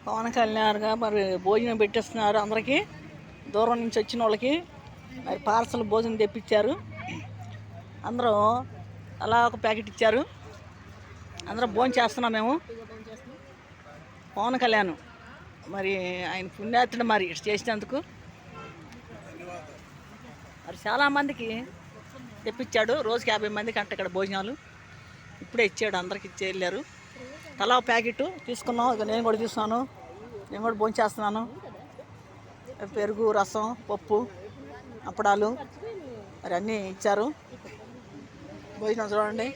పవన్ కళ్యాణ్ గారు మరి భోజనం పెట్టేస్తున్నారు అందరికీ. దూరం నుంచి వచ్చిన వాళ్ళకి మరి పార్సల్ భోజనం తెప్పించారు. అందరూ అలా ఒక ప్యాకెట్ ఇచ్చారు. అందరం భోజనం చేస్తున్నాం మేము. పవన్ కళ్యాణ్ మరి ఆయన పుణ్యాత్తుడు మరి ఇటు చేసినందుకు మరి చాలామందికి తెప్పించాడు. రోజుకి 50 మందికి అంట ఇక్కడ భోజనాలు ఇప్పుడే ఇచ్చాడు. అందరికి ఇచ్చి వెళ్ళారు. తలా ఒక ప్యాకెట్ తీసుకున్నాం. ఇక నేను కూడా తీసుకున్నాను. నేను కూడా భోజనం చేస్తున్నాను. పెరుగు, రసం, పప్పు, అప్పడాలు మరి అన్నీ ఇచ్చారు. భోజనం చూడండి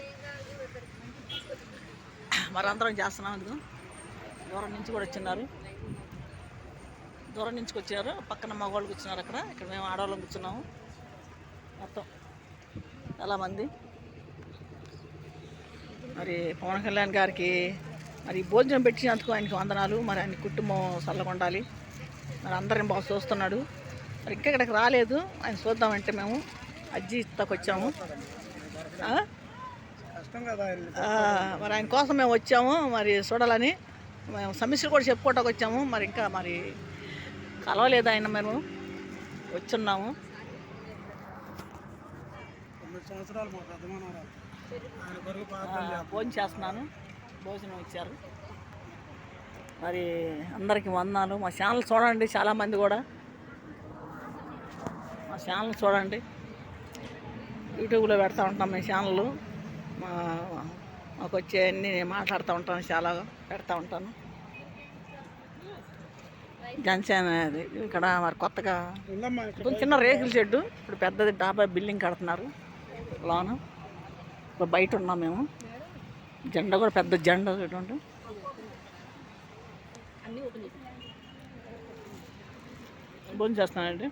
మరి అందరం చేస్తున్నాం. అందుకు దూరం నుంచి కూడా వచ్చిన్నారు. దూరం నుంచి వచ్చినారు. పక్కన మగవాళ్ళు కూర్చున్నారు. ఇక్కడ మేము ఆడవాళ్ళం కూర్చున్నాము. మొత్తం చాలామంది మరి పవన్ కళ్యాణ్ గారికి మరి భోజనం పెట్టినందుకు ఆయనకి వందనాలు. మరి ఆయన కుటుంబం చల్లగొండాలి. మరి అందరిని బాగా చూస్తున్నాడు. మరి ఇంకా ఇక్కడికి రాలేదు. ఆయన చూద్దామంటే మేము అజ్జీతాకు వచ్చాము. మరి ఆయన కోసం మేము వచ్చాము. మరి చూడాలని మేము సమస్యలు కూడా చెప్పుకోవటానికి వచ్చాము. మరి ఇంకా మరి కలవలేదు ఆయన. మేము వచ్చున్నాము. భోజనం చేస్తున్నాను. భోజనం ఇచ్చారు. మరి అందరికీ వందనాలు. మా ఛానల్ చూడండి. చాలామంది కూడా మా ఛానల్ చూడండి. యూట్యూబ్లో పెడతా ఉంటాం మేము ఛానల్. మాకు వచ్చే అన్నీ మాట్లాడుతూ ఉంటాను. చాలా పెడతా ఉంటాను. జనసేన అది ఇక్కడ మరి కొత్తగా చిన్న రేకుల షెడ్డు. ఇప్పుడు పెద్దది డాబా బిల్డింగ్ కడుతున్నారు లోన. ఇప్పుడు బయట ఉన్నాం మేము. జెండా కూడా పెద్ద జెండా చూడండి. భోజనం చేస్తున్నానండి.